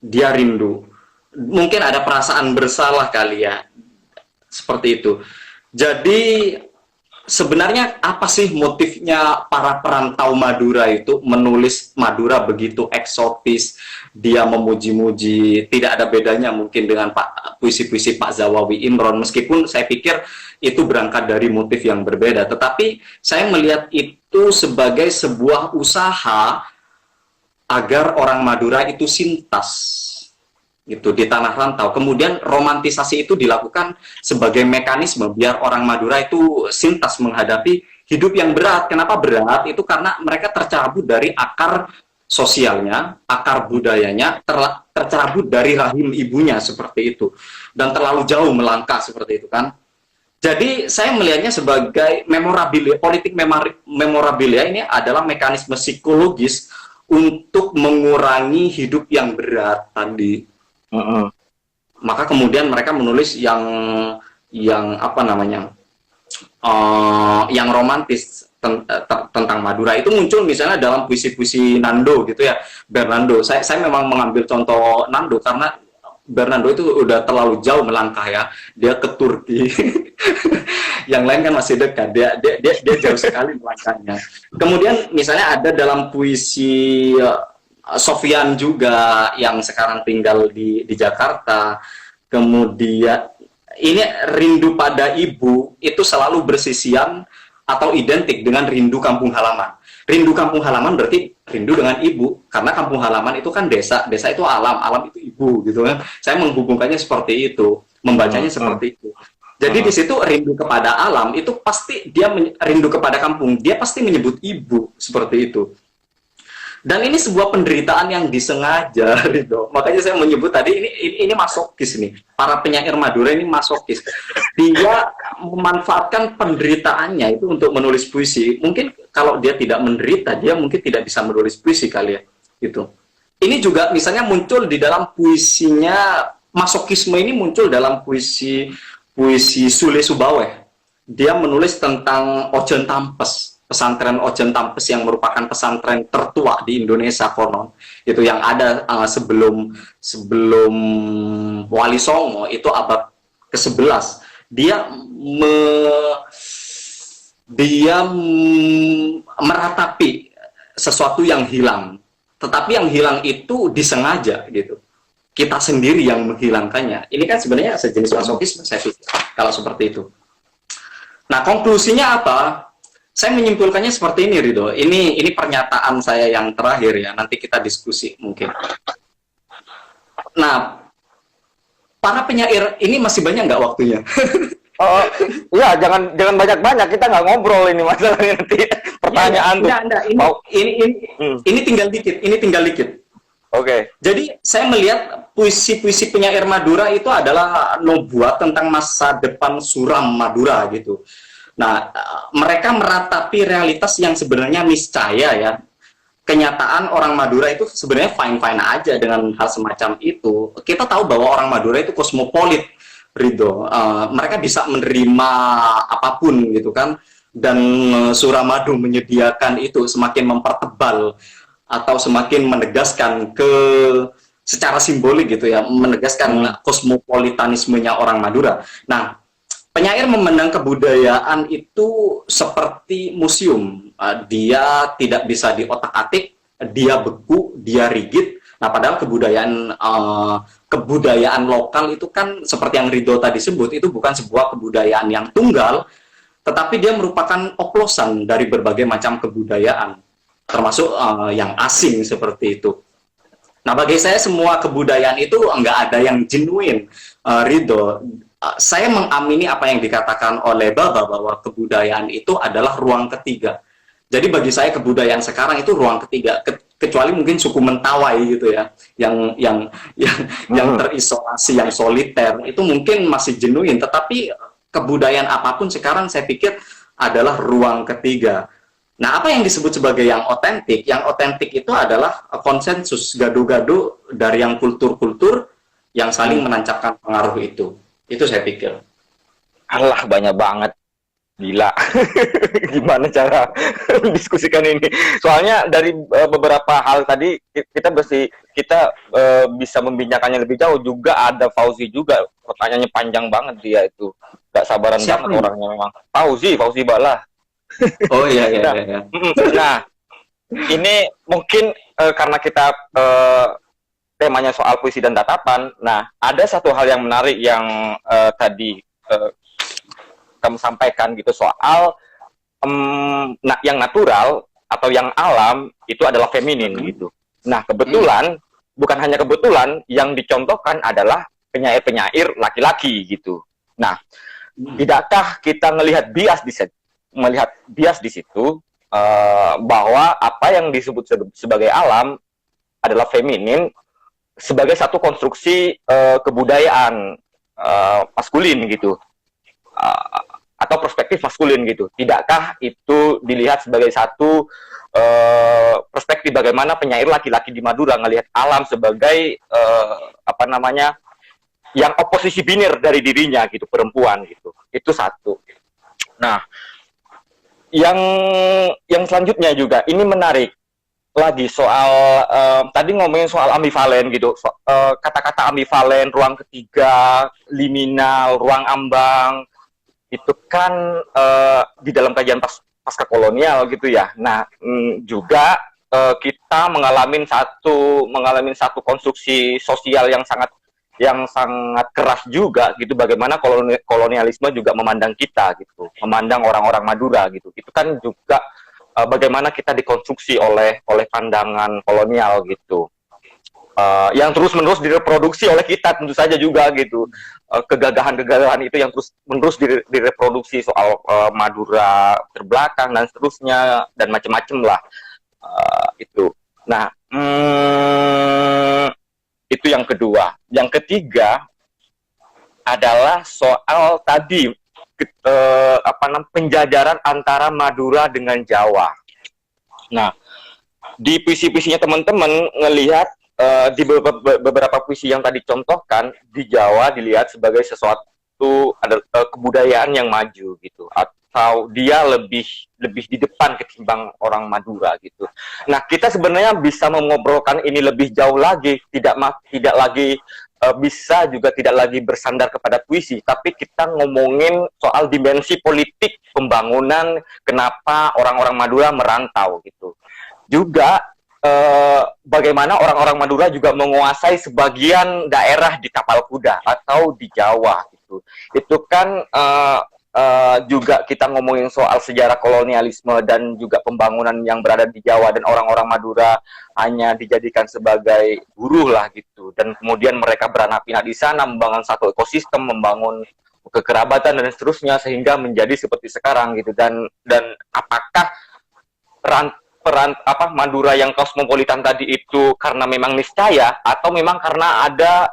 Dia rindu. Mungkin ada perasaan bersalah kali ya. Seperti itu. Jadi sebenarnya apa sih motifnya para perantau Madura itu menulis Madura begitu eksotis, dia memuji-muji, tidak ada bedanya mungkin dengan puisi-puisi Pak Zawawi Imron, meskipun saya pikir itu berangkat dari motif yang berbeda, tetapi saya melihat itu sebagai sebuah usaha agar orang Madura itu sintas gitu di tanah rantau. Kemudian romantisasi itu dilakukan sebagai mekanisme biar orang Madura itu sintas menghadapi hidup yang berat. Kenapa berat? Itu karena mereka tercabut dari akar sosialnya, akar budayanya, tercabut dari rahim ibunya seperti itu, dan terlalu jauh melangkah seperti itu kan. Jadi saya melihatnya sebagai memorabilia, politik memorabilia ini adalah mekanisme psikologis untuk mengurangi hidup yang berat tadi. Maka kemudian mereka menulis yang apa namanya, yang romantis tentang Madura. Itu muncul misalnya dalam puisi-puisi Nando gitu ya, Bernardo. Saya memang mengambil contoh Nando karena Bernardo itu udah terlalu jauh melangkah ya, dia ke Turki. Yang lain kan masih dekat, dia jauh sekali melangkahnya. Kemudian misalnya ada dalam puisi Sofyan juga yang sekarang tinggal di Jakarta. Kemudian ini rindu pada ibu itu selalu bersisian atau identik dengan rindu kampung halaman. Rindu kampung halaman berarti rindu dengan ibu, karena kampung halaman itu kan desa itu alam itu ibu gitu kan. Saya menghubungkannya seperti itu, membacanya seperti itu. Jadi di situ rindu kepada alam itu pasti dia rindu kepada kampung, dia pasti menyebut ibu seperti itu. Dan ini sebuah penderitaan yang disengaja gitu. Makanya saya menyebut tadi ini masokis nih. Para penyair Madura ini masokis. Dia memanfaatkan penderitaannya itu untuk menulis puisi. Mungkin kalau dia tidak menderita, dia mungkin tidak bisa menulis puisi kali ya. Gitu. Ini juga misalnya muncul di dalam puisinya, masokisme ini muncul dalam puisi Sule Subaweh. Dia menulis tentang Ojen Tampes. pesantren Ojen Tampes yang merupakan pesantren tertua di Indonesia konon, itu yang ada sebelum sebelum Wali Songo, itu abad ke-11. Dia me, dia meratapi sesuatu yang hilang, tetapi yang hilang itu disengaja gitu. Kita sendiri yang menghilangkannya. Ini kan sebenarnya sejenis masokisme, saya pikir, kalau seperti itu. Nah, konklusinya apa? Saya menyimpulkannya seperti ini, Ridho. Ini pernyataan saya yang terakhir ya. Nanti kita diskusi mungkin. Nah, para penyair ini masih banyak nggak waktunya? Oh, ya jangan banyak-banyak, kita nggak ngobrol ini masalahnya nanti pertanyaan tuh. Enggak, ini tinggal dikit, ini tinggal dikit. Oke. Jadi saya melihat puisi-puisi penyair Madura itu adalah nubuat tentang masa depan suram Madura gitu. Nah, mereka meratapi realitas yang sebenarnya niscaya ya. Kenyataan orang Madura itu sebenarnya fine-fine aja dengan hal semacam itu. Kita tahu bahwa orang Madura itu kosmopolit, Ridho. Mereka bisa menerima apapun gitu kan. Dan Suramadu menyediakan itu semakin mempertebal atau semakin menegaskan secara simbolik gitu ya, menegaskan kosmopolitanismenya orang Madura. Nah, penyair memandang kebudayaan itu seperti museum. Dia tidak bisa diotak-atik, dia beku, dia rigid. Nah, padahal kebudayaan lokal itu kan seperti yang Ridho tadi sebut, itu bukan sebuah kebudayaan yang tunggal, tetapi dia merupakan oplosan dari berbagai macam kebudayaan, termasuk yang asing seperti itu. Nah, bagi saya semua kebudayaan itu enggak ada yang genuine, Ridho. Saya mengamini apa yang dikatakan oleh Baba bahwa kebudayaan itu adalah ruang ketiga. Jadi bagi saya kebudayaan sekarang itu ruang ketiga, kecuali mungkin suku Mentawai gitu ya, yang terisolasi, yang soliter, itu mungkin masih genuine. Tetapi kebudayaan apapun sekarang saya pikir adalah ruang ketiga. Nah, apa yang disebut sebagai yang otentik? Yang otentik itu adalah konsensus gado-gado dari yang kultur-kultur yang saling menancapkan pengaruh itu. Itu saya pikir. Alah, banyak banget. Gila. Gimana cara diskusikan ini? Soalnya dari beberapa hal tadi kita bisa membicarakannya lebih jauh. Juga ada Fauzi juga. Pertanyaannya panjang banget dia itu. Gak sabaran Siapa banget ini? orangnya memang. Fauzi Bala. Oh iya. Nah, ini mungkin karena kita temanya soal puisi dan tatapan. Nah, ada satu hal yang menarik yang tadi kamu sampaikan gitu soal yang natural atau yang alam itu adalah feminin gitu. Nah, kebetulan bukan hanya kebetulan yang dicontohkan adalah penyair-penyair laki-laki gitu. Nah, tidakkah kita melihat bias di situ bahwa apa yang disebut sebagai alam adalah feminin sebagai satu konstruksi kebudayaan maskulin gitu. Atau perspektif maskulin gitu. Tidakkah itu dilihat sebagai satu perspektif bagaimana penyair laki-laki di Madura ngelihat alam sebagai yang oposisi biner dari dirinya gitu, perempuan gitu. Itu satu. Nah, yang selanjutnya juga ini menarik lagi soal tadi ngomongin soal ambivalen gitu. Kata-kata ambivalen, ruang ketiga, liminal, ruang ambang itu kan di dalam kajian pasca kolonial gitu ya. Nah, juga kita mengalami satu konstruksi sosial yang sangat keras juga gitu, bagaimana kolonialisme juga memandang kita gitu, memandang orang-orang Madura gitu. Itu kan juga bagaimana kita dikonstruksi oleh pandangan kolonial gitu. Yang terus-menerus direproduksi oleh kita tentu saja juga gitu. Kegagahan-kegagahan itu yang terus-menerus direproduksi soal Madura terbelakang dan seterusnya dan macam-macam lah itu. Nah, itu yang kedua. Yang ketiga adalah soal tadi penjajaran antara Madura dengan Jawa. Nah, di puisi-puisinya teman-teman ngelihat di beberapa puisi yang tadi contohkan, di Jawa dilihat sebagai sesuatu kebudayaan yang maju gitu, atau dia lebih di depan ketimbang orang Madura gitu. Nah, kita sebenarnya bisa mengobrolkan ini lebih jauh lagi, tidak lagi bisa juga tidak lagi bersandar kepada puisi, tapi kita ngomongin soal dimensi politik pembangunan, kenapa orang-orang Madura merantau gitu. Juga bagaimana orang-orang Madura juga menguasai sebagian daerah di Tapal Kuda atau di Jawa gitu. Itu kan juga kita ngomongin soal sejarah kolonialisme dan juga pembangunan yang berada di Jawa, dan orang-orang Madura hanya dijadikan sebagai buruh lah gitu. Dan kemudian mereka beranak pinak di sana, membangun satu ekosistem, membangun kekerabatan dan seterusnya sehingga menjadi seperti sekarang gitu. Dan apakah peran Madura yang kosmopolitan tadi itu karena memang niscaya atau memang karena ada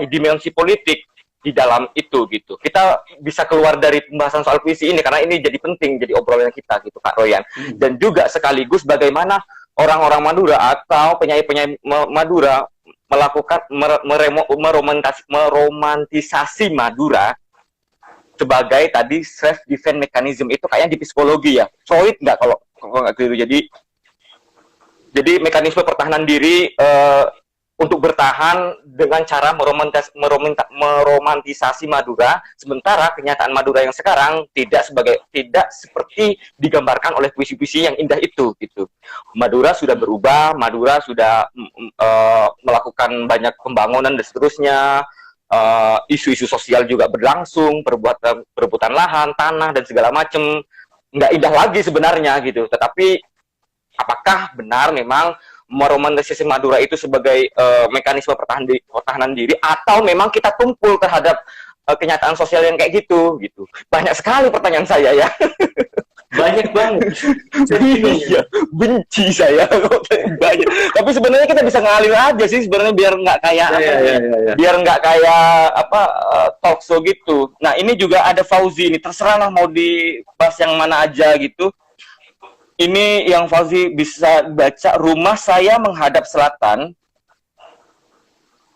dimensi politik di dalam itu gitu. Kita bisa keluar dari pembahasan soal puisi ini karena ini jadi penting, jadi obrolan kita gitu Pak Royan. Dan juga sekaligus bagaimana orang-orang Madura atau penyair-penyair Madura melakukan meromantisasi Madura sebagai tadi self defense mechanism. Itu kayaknya di psikologi ya. Freud nggak kalau nggak keliru. Jadi mekanisme pertahanan diri untuk bertahan dengan cara meromantisasi Madura, sementara kenyataan Madura yang sekarang tidak seperti digambarkan oleh puisi-puisi yang indah itu gitu. Madura sudah berubah, Madura sudah melakukan banyak pembangunan dan seterusnya. Isu-isu sosial juga berlangsung, perebutan lahan, tanah dan segala macam. Nggak indah lagi sebenarnya gitu. Tetapi apakah benar memang meromantisasi Madura itu sebagai mekanisme pertahanan diri, atau memang kita tumpul terhadap kenyataan sosial yang kayak gitu? Banyak sekali pertanyaan saya ya. Banyak banget. Iya, benci saya banyak. Tapi sebenarnya kita bisa ngalir aja sih sebenarnya biar nggak kayak biar nggak kayak talk show gitu. Nah, ini juga ada Fauzi ini, terserah lah mau dibahas yang mana aja gitu. Ini yang Fauzi bisa baca, rumah saya menghadap selatan.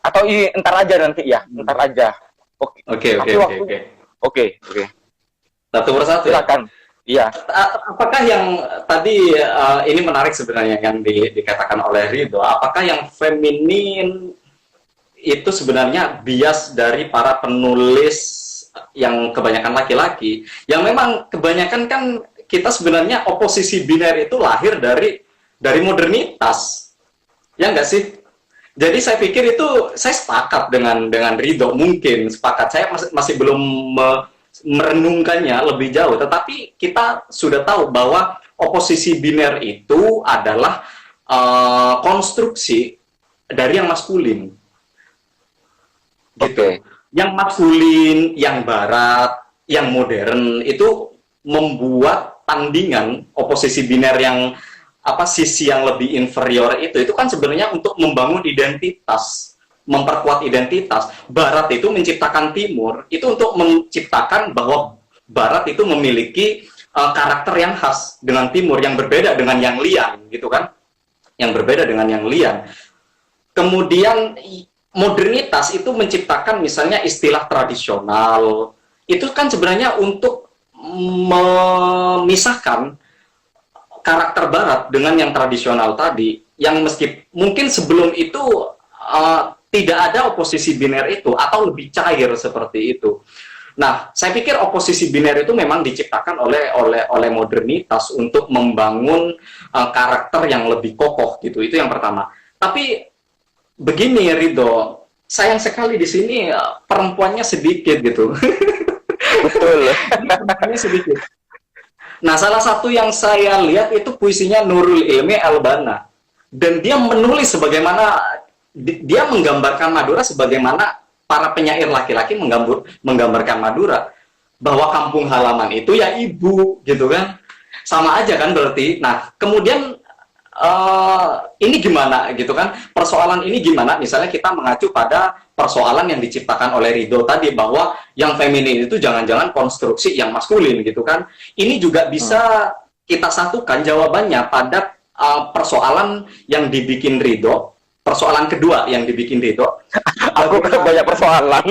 Atau ini entar aja nanti ya, entar aja. Oke. Satu persatu. Silakan. Iya. Apakah yang tadi ini menarik sebenarnya yang dikatakan oleh Ridho, apakah yang feminin itu sebenarnya bias dari para penulis yang kebanyakan laki-laki, yang memang kebanyakan kan kita sebenarnya oposisi biner itu lahir dari modernitas, ya enggak sih? Jadi saya pikir itu, saya sepakat dengan Ridho, mungkin sepakat, saya masih belum merenungkannya lebih jauh, tetapi kita sudah tahu bahwa oposisi biner itu adalah konstruksi dari yang maskulin, gitu. Yang maskulin, yang barat, yang modern itu membuat tandingan oposisi biner yang sisi yang lebih inferior itu kan sebenarnya untuk membangun identitas, memperkuat identitas. Barat itu menciptakan timur, itu untuk menciptakan bahwa barat itu memiliki karakter yang khas dengan timur, yang berbeda dengan yang lian, gitu kan? Yang berbeda dengan yang lian. Kemudian modernitas itu menciptakan misalnya istilah tradisional. Itu kan sebenarnya untuk memisahkan karakter barat dengan yang tradisional tadi, yang mungkin sebelum itu tidak ada oposisi biner itu, atau lebih cair seperti itu. Nah, saya pikir oposisi biner itu memang diciptakan oleh modernitas untuk membangun karakter yang lebih kokoh gitu. Itu yang pertama. Tapi begini Ridho, sayang sekali di sini perempuannya sedikit gitu. Betul. Perempuannya sedikit. Nah, salah satu yang saya lihat itu puisinya Nurul Ilmi Albana, dan dia menulis sebagaimana dia menggambarkan Madura sebagaimana para penyair laki-laki menggambarkan Madura, bahwa kampung halaman itu ya ibu, gitu kan, sama aja kan berarti. Nah, kemudian ini gimana gitu kan, persoalan ini gimana, misalnya kita mengacu pada persoalan yang diciptakan oleh Ridho tadi, bahwa yang feminin itu jangan-jangan konstruksi yang maskulin gitu kan. Ini juga bisa kita satukan jawabannya pada persoalan yang dibikin Ridho. Persoalan kedua yang dibikin Ridho. Aku kan banyak persoalan.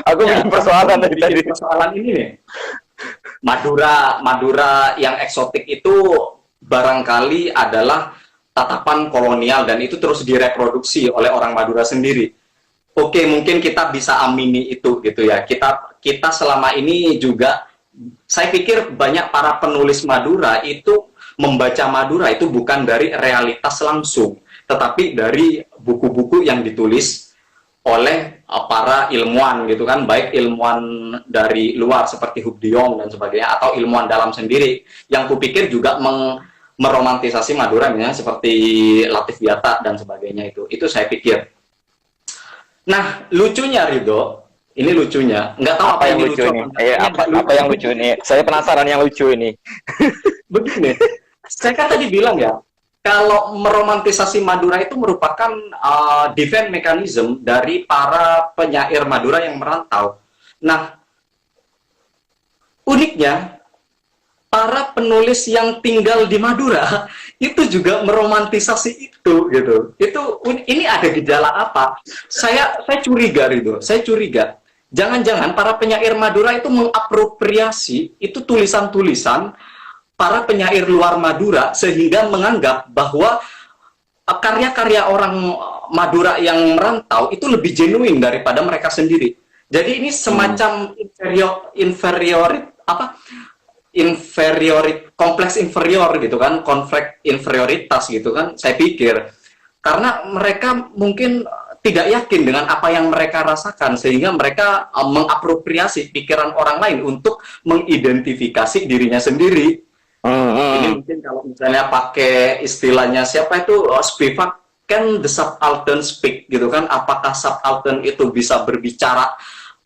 Aku bikin persoalan dari tadi. Persoalan ini nih. Madura yang eksotik itu barangkali adalah tatapan kolonial dan itu terus direproduksi oleh orang Madura sendiri. Oke, mungkin kita bisa amini itu gitu ya. Kita selama ini juga, saya pikir banyak para penulis Madura itu membaca Madura itu bukan dari realitas langsung, tetapi dari buku-buku yang ditulis oleh para ilmuwan gitu kan, baik ilmuwan dari luar seperti Hubdiong dan sebagainya, atau ilmuwan dalam sendiri yang kupikir juga meromantisasi Madura, misalnya seperti Latif Biata dan sebagainya. Itu saya pikir. Nah, lucunya Ridho, ini lucunya, nggak tahu apa yang lucu ini. Apa yang lucu ini? Saya penasaran yang lucu ini. Begini, saya kan tadi bilang ya, kalau meromantisasi Madura itu merupakan defense mechanism dari para penyair Madura yang merantau. Nah, uniknya, para penulis yang tinggal di Madura itu juga meromantisasi itu gitu. Ini ada gejala apa? Saya curiga gitu. Saya curiga. Jangan-jangan para penyair Madura itu mengapropriasi itu tulisan-tulisan para penyair luar Madura sehingga menganggap bahwa karya-karya orang Madura yang merantau itu lebih genuine daripada mereka sendiri. Jadi ini semacam kompleks inferior gitu kan, konflik inferioritas gitu kan, saya pikir. Karena mereka mungkin tidak yakin dengan apa yang mereka rasakan, sehingga mereka mengapropriasi pikiran orang lain untuk mengidentifikasi dirinya sendiri. Ini mungkin kalau misalnya pakai istilahnya siapa itu, Spivak, kan the subaltern speak gitu kan, apakah subaltern itu bisa berbicara?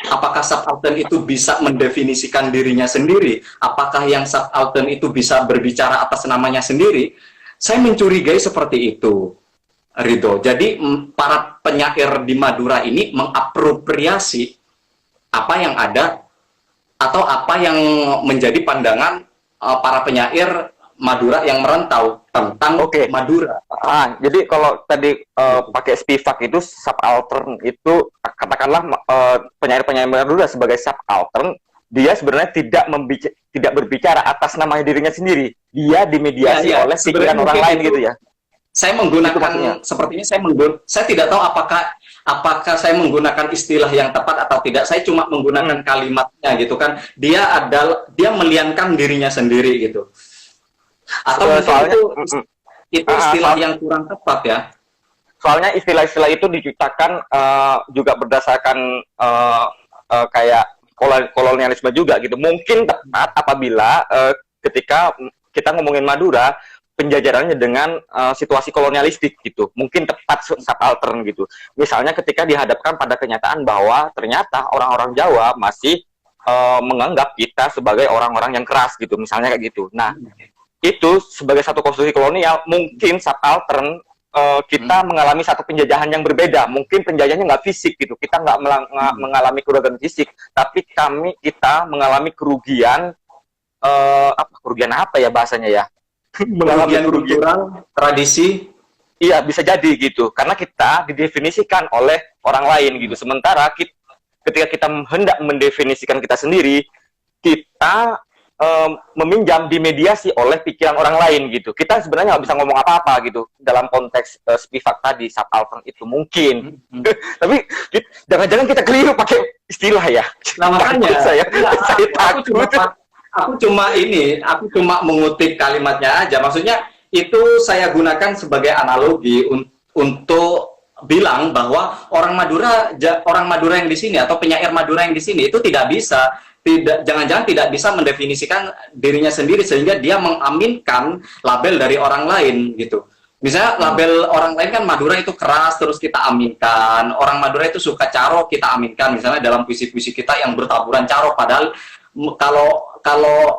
Apakah subaltern itu bisa mendefinisikan dirinya sendiri? Apakah yang subaltern itu bisa berbicara atas namanya sendiri? Saya mencurigai seperti itu, Ridho. Jadi para penyair di Madura ini mengapropriasi apa yang ada atau apa yang menjadi pandangan para penyair Madura yang merantau tentang Madura. Jadi kalau tadi pakai Spivak itu subaltern itu, katakanlah penyair-penyair Madura sebagai subaltern, dia sebenarnya tidak berbicara atas nama dirinya sendiri. Dia dimediasi oleh pikiran orang lain gitu ya. Saya menggunakan sepertinya saya tidak tahu apakah saya menggunakan istilah yang tepat atau tidak. Saya cuma menggunakan kalimatnya gitu kan. Dia meliankan dirinya sendiri gitu. Atau soalnya itu istilah yang kurang tepat ya. Soalnya istilah-istilah itu diciptakan juga berdasarkan kayak kolonialisme juga gitu. Mungkin tepat apabila ketika kita ngomongin Madura, penjajarannya dengan situasi kolonialistik gitu. Mungkin tepat subaltern gitu. Misalnya ketika dihadapkan pada kenyataan bahwa ternyata orang-orang Jawa masih menganggap kita sebagai orang-orang yang keras gitu. Misalnya kayak gitu. Nah, itu sebagai satu konstruksi kolonial, mungkin subaltern kita mengalami satu penjajahan yang berbeda. Mungkin penjajahannya nggak fisik gitu, kita nggak mengalami kerugian fisik, tapi kita mengalami kerugian kerugian apa ya bahasanya ya? Mengalami kerugian tradisi. Iya, bisa jadi gitu, karena kita didefinisikan oleh orang lain gitu. Sementara ketika kita hendak mendefinisikan kita sendiri, kita meminjam dimediasi oleh pikiran orang lain gitu. Kita sebenarnya nggak bisa ngomong apa-apa gitu dalam konteks Spivak tadi, subaltern itu mungkin. Tapi jangan-jangan kita keliru pakai istilah ya. Nah makanya saya aku cuma mengutip kalimatnya aja. Maksudnya itu saya gunakan sebagai analogi untuk bilang bahwa orang Madura yang di sini atau penyair Madura yang di sini itu jangan-jangan tidak bisa mendefinisikan dirinya sendiri sehingga dia mengaminkan label dari orang lain gitu. Misalnya label orang lain kan Madura itu keras, terus kita aminkan. Orang Madura itu suka caro, kita aminkan. Misalnya dalam puisi-puisi kita yang bertaburan caro, padahal kalau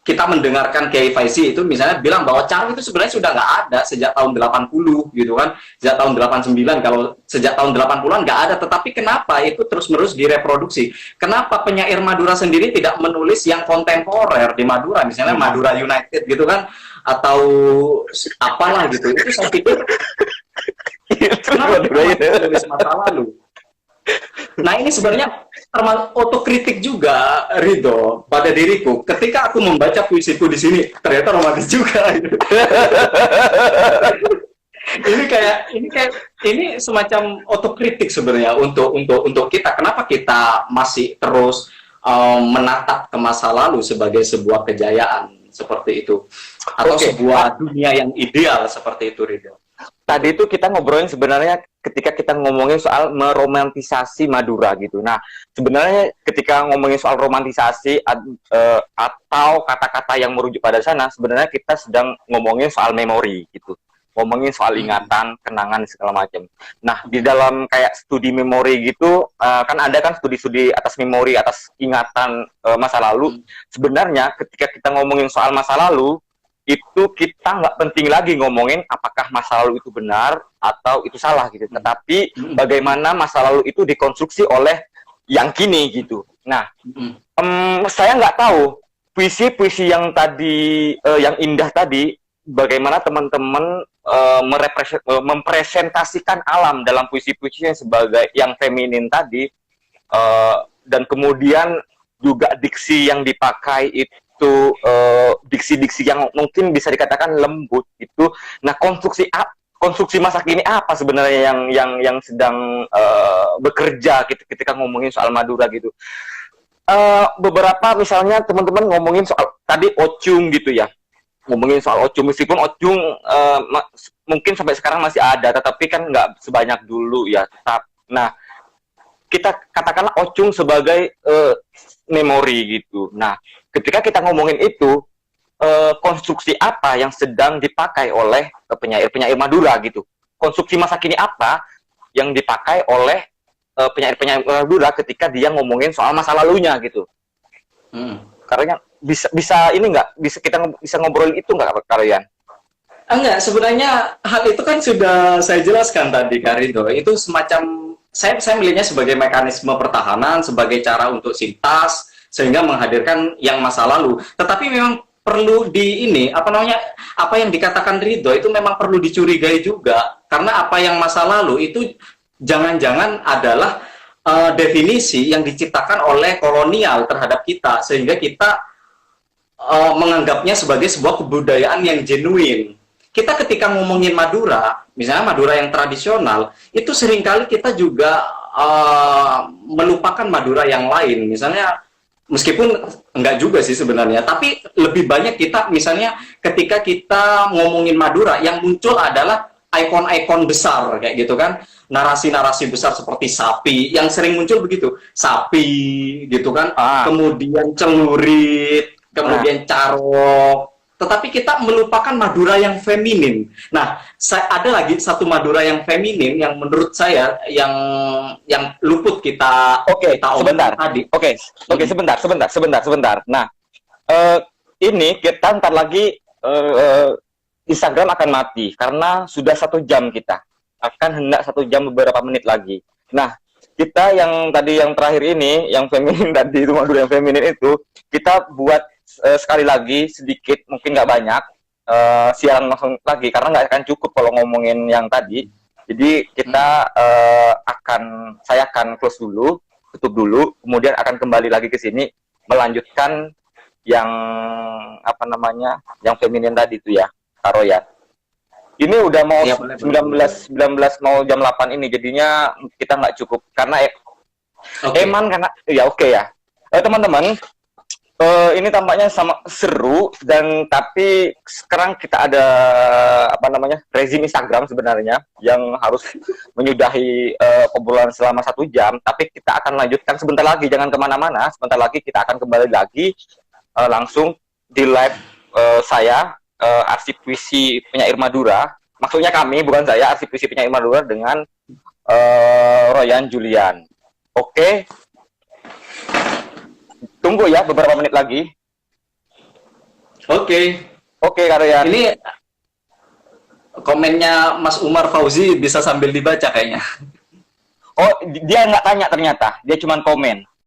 kita mendengarkan Kiai Faizi itu misalnya bilang bahwa caro itu sebenarnya sudah nggak ada sejak tahun 80 gitu kan, sejak tahun 89, kalau sejak tahun 80-an nggak ada, tetapi kenapa itu terus-menerus direproduksi? Kenapa penyair Madura sendiri tidak menulis yang kontemporer di Madura, misalnya Madura United gitu kan, atau apalah gitu, itu saya pikir kenapa menulis masa lalu? Nah ini sebenarnya termasuk otokritik juga, Ridho, pada diriku. Ketika aku membaca puisiku di sini, ternyata romantis juga. Ini semacam otokritik sebenarnya untuk kita. Kenapa kita masih terus menatap ke masa lalu sebagai sebuah kejayaan seperti itu, atau Oke. sebuah dunia yang ideal seperti itu, Ridho? Tadi itu kita ngobrolin sebenarnya ketika kita ngomongin soal meromantisasi Madura gitu. Nah, sebenarnya ketika ngomongin soal romantisasi atau kata-kata yang merujuk pada sana, sebenarnya kita sedang ngomongin soal memori gitu. Ngomongin soal ingatan, kenangan segala macam. Nah, di dalam kayak studi memori gitu, kan ada kan studi-studi atas memori, atas ingatan masa lalu. Sebenarnya ketika kita ngomongin soal masa lalu, itu kita nggak penting lagi ngomongin apakah masa lalu itu benar atau itu salah gitu. Tetapi bagaimana masa lalu itu dikonstruksi oleh yang kini gitu. Nah, saya nggak tahu puisi-puisi yang tadi, yang indah tadi, bagaimana teman-teman mempresentasikan alam dalam puisi-puisinya sebagai yang feminin tadi, dan kemudian juga diksi yang dipakai itu diksi-diksi yang mungkin bisa dikatakan lembut itu. Nah, konstruksi masa kini apa sebenarnya yang sedang bekerja ketika ngomongin soal Madura gitu. Beberapa misalnya teman-teman ngomongin soal tadi Ocung gitu ya, ngomongin soal Ocung, meskipun Ocung mungkin sampai sekarang masih ada, tetapi kan nggak sebanyak dulu ya. Nah, kita katakanlah Ocung sebagai memori gitu. Nah, ketika kita ngomongin itu, konstruksi apa yang sedang dipakai oleh penyair-penyair Madura gitu? Konstruksi masa kini apa yang dipakai oleh penyair-penyair Madura ketika dia ngomongin soal masa lalunya gitu? Karena bisa ini nggak, kita bisa ngobrolin itu nggak kalian? Enggak, sebenarnya hal itu kan sudah saya jelaskan tadi, Kak Ridho. Itu semacam, saya melihatnya sebagai mekanisme pertahanan, sebagai cara untuk sintas, sehingga menghadirkan yang masa lalu. Tetapi memang perlu apa yang dikatakan Ridho itu memang perlu dicurigai juga. Karena apa yang masa lalu itu jangan-jangan adalah definisi yang diciptakan oleh kolonial terhadap kita, sehingga kita menganggapnya sebagai sebuah kebudayaan yang genuine. Kita ketika ngomongin Madura, misalnya Madura yang tradisional, itu seringkali kita juga melupakan Madura yang lain. Misalnya, meskipun enggak juga sih sebenarnya, tapi lebih banyak kita, misalnya ketika kita ngomongin Madura, yang muncul adalah ikon-ikon besar, kayak gitu kan. Narasi-narasi besar seperti sapi, yang sering muncul begitu. Sapi, gitu kan. Kemudian celurit, kemudian carok. Tetapi kita melupakan Madura yang feminin. Nah, ada lagi satu Madura yang feminin yang menurut saya yang luput kita sebentar tadi. Oke, sebentar. Nah, ini kita ntar lagi Instagram akan mati karena sudah 1 jam, kita akan hendak 1 jam beberapa menit lagi. Nah, kita yang tadi yang terakhir ini, yang feminin tadi itu, Madura yang feminin itu, kita buat sekali lagi sedikit, mungkin nggak banyak, siaran langsung lagi karena nggak akan cukup kalau ngomongin yang tadi. Jadi kita saya akan close dulu, tutup dulu, kemudian akan kembali lagi ke sini melanjutkan yang yang feminin tadi itu ya, Karo ya. Ini udah mau 19 mau jam 8 ini, jadinya kita nggak cukup karena Eman karena ya oke ya. Teman-teman, ini tampaknya sama seru, dan tapi sekarang kita ada rezim Instagram sebenarnya yang harus menyudahi obrolan selama 1 jam, tapi kita akan lanjutkan sebentar lagi, jangan kemana-mana. Sebentar lagi kita akan kembali lagi langsung di live saya, arsip puisi penyair Madura, maksudnya kami, bukan saya, arsip puisi penyair Madura dengan Royan Julian. Oke. Tunggu ya beberapa menit lagi. Oke, Kak Royan. Ini komennya Mas Umar Fauzi bisa sambil dibaca kayaknya. Oh, dia nggak tanya ternyata, dia cuma komen.